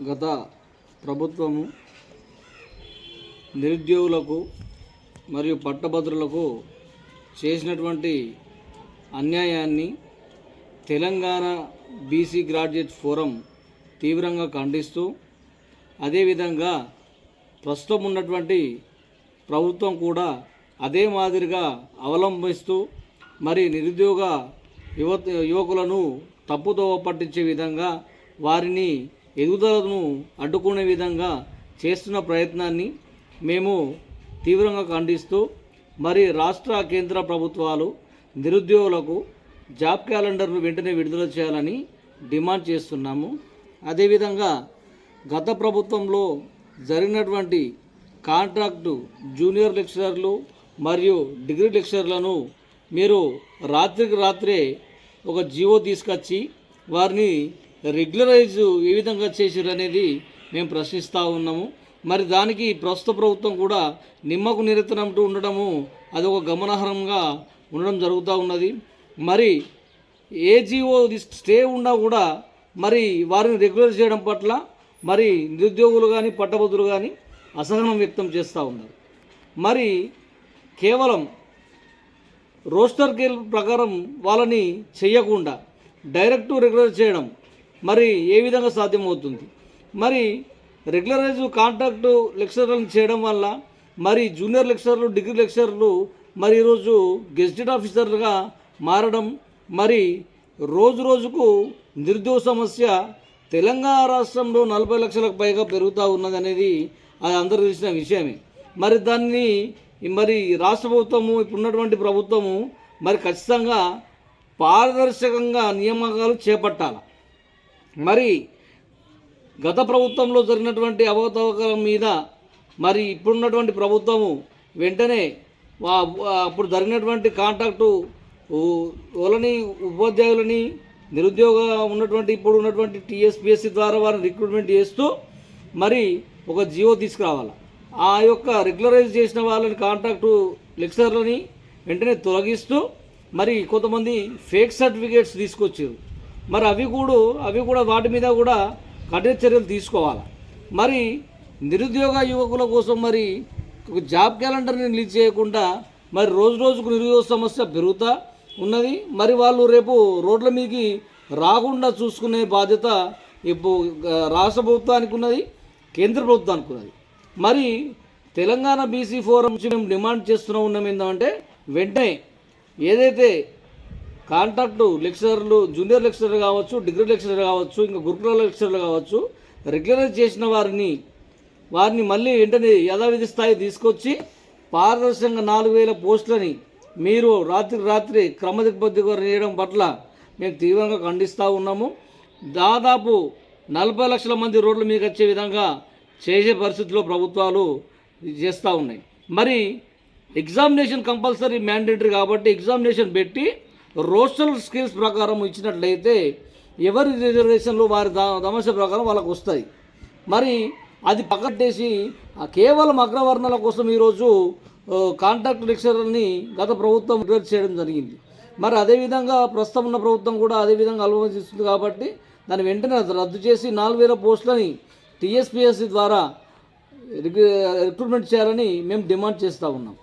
గత ప్రభుత్వము నిరుద్యోగులకు మరియు పట్టభద్రులకు చేసినటువంటి అన్యాయాన్ని తెలంగాణ బీసీ గ్రాడ్యుయేట్స్ ఫోరం తీవ్రంగా ఖండిస్తూ, అదేవిధంగా ప్రస్తుతం ఉన్నటువంటి ప్రభుత్వం కూడా అదే మాదిరిగా అవలంబిస్తూ మరి నిరుద్యోగ యువకులను తప్పుదోవ పట్టించే విధంగా, వారిని ఎదుగుదలను అడ్డుకునే విధంగా చేస్తున్న ప్రయత్నాన్ని మేము తీవ్రంగా ఖండిస్తూ, మరి రాష్ట్ర కేంద్ర ప్రభుత్వాలు నిరుద్యోగులకు జాబ్ క్యాలెండర్ను వెంటనే విడుదల చేయాలని డిమాండ్ చేస్తున్నాము. అదేవిధంగా గత ప్రభుత్వంలో జరిగినటువంటి కాంట్రాక్టు జూనియర్ లెక్చరర్లు మరియు డిగ్రీ లెక్చరర్లను మీరు రాత్రికి రాత్రే ఒక జీవో తీసుకొచ్చి వారిని రెగ్యులరైజ్ ఏ విధంగా చేశారు అనేది మేము ప్రశ్నిస్తూ ఉన్నాము. మరి దానికి ప్రస్తుత ప్రభుత్వం కూడా నిమ్మకు నిరంతరంటూ ఉండడము అదొక గమనార్హంగా ఉండడం జరుగుతూ ఉన్నది. మరి ఏ జీవో స్టే ఉన్నా కూడా మరి వారిని రెగ్యులర్ చేయడం పట్ల మరి నిరుద్యోగులు కానీ పట్టభద్రులు కానీ అసహనం వ్యక్తం చేస్తూ ఉన్నారు. మరి కేవలం రోస్టర్ కేల్ ప్రకారం వాళ్ళని చేయకుండా డైరెక్ట్ రెగ్యులర్ చేయడం మరి ఏ విధంగా సాధ్యమవుతుంది? మరి రెగ్యులరైజ్ కాంట్రాక్టు లెక్చరర్లను చేయడం వల్ల మరి జూనియర్ లెక్చరర్లు డిగ్రీ లెక్చరర్లు మరి ఈరోజు గెజిటెడ్ ఆఫీసర్లుగా మారడం, మరి రోజు రోజుకు నిరుద్యోగ సమస్య తెలంగాణ రాష్ట్రంలో 40 లక్షలకు పైగా పెరుగుతూ ఉన్నది అనేది అది అందరూ తెలిసిన విషయమే. మరి దాన్ని మరి రాష్ట్ర ప్రభుత్వము ఇప్పుడున్నటువంటి ప్రభుత్వము మరి ఖచ్చితంగా పారదర్శకంగా నియామకాలు చేపట్టాలి. మరి గత ప్రభుత్వంలో జరిగినటువంటి అవకతవకల మీద మరి ఇప్పుడున్నటువంటి ప్రభుత్వము వెంటనే అప్పుడు జరిగినటువంటి కాంట్రాక్టు వాళ్ళని ఉపాధ్యాయులని నిరుద్యోగ ఉన్నటువంటి ఇప్పుడు ఉన్నటువంటి టీఎస్పీఎస్సీ ద్వారా వారిని రిక్రూట్మెంట్ చేస్తూ మరి ఒక జీవో తీసుకురావాలి. ఆ యొక్క రెగ్యులరైజ్ చేసిన వాళ్ళని కాంట్రాక్టు లెక్చరర్లని వెంటనే తొలగిస్తూ మరి కొంతమంది ఫేక్ సర్టిఫికేట్స్ తీసుకొచ్చారు. మరి అవి కూడా వాటి మీద కూడా కఠిన చర్యలు తీసుకోవాలి. మరి నిరుద్యోగ యువకుల కోసం మరి ఒక జాబ్ క్యాలెండర్ని రిలీజ్ చేయకుండా మరి రోజు రోజుకు నిరుద్యోగ సమస్య పెరుగుతూ ఉన్నది. మరి వాళ్ళు రేపు రోడ్ల మీదకి రాకుండా చూసుకునే బాధ్యత ఇప్పుడు రాష్ట్ర ప్రభుత్వానికి ఉన్నది, కేంద్ర ప్రభుత్వానికి ఉన్నది. మరి తెలంగాణ బీసీ ఫోరం నుంచి మేము డిమాండ్ చేస్తూనే ఉన్నాం ఏంటంటే, వెంటనే ఏదైతే కాంట్రాక్టు లెక్చరర్లు జూనియర్ లెక్చరర్ కావచ్చు, డిగ్రీ లెక్చరర్ కావచ్చు, ఇంకా గురుకుల లెక్చరర్లు కావచ్చు, రెగ్యులరైజ్ చేసిన వారిని మళ్ళీ వెంటనే యథావిధి స్థాయి తీసుకొచ్చి పారదర్శకంగా 4000 పోస్టులని మీరు రాత్రి క్రమదిగ్బద్ధిగా చేయడం పట్ల మేము తీవ్రంగా ఖండిస్తూ ఉన్నాము. దాదాపు 40 లక్షల మంది రోడ్ల మీకు వచ్చే విధంగా చేసే పరిస్థితుల్లో ప్రభుత్వాలు చేస్తూ ఉన్నాయి. మరి ఎగ్జామినేషన్ కంపల్సరీ మ్యాండేటరీ కాబట్టి ఎగ్జామినేషన్ పెట్టి రోస్టర్ స్కిల్స్ ప్రకారం ఇచ్చినట్లయితే ఎవరి రిజర్వేషన్లు వారి సమస్య ప్రకారం వాళ్ళకు వస్తాయి. మరి అది పక్కట్టేసి కేవలం అగ్రవర్ణాల కోసం ఈరోజు కాంట్రాక్ట్ లెక్చరర్ని గత ప్రభుత్వం రిజర్వ్ చేయడం జరిగింది. మరి అదేవిధంగా ప్రస్తుతం ఉన్న ప్రభుత్వం కూడా అదేవిధంగా ఆలోచిస్తుంది కాబట్టి దాన్ని వెంటనే రద్దు చేసి 4000 పోస్టులని టీఎస్పీఎస్సీ ద్వారా రిక్రూట్మెంట్ చేయాలని మేము డిమాండ్ చేస్తూ ఉన్నాం.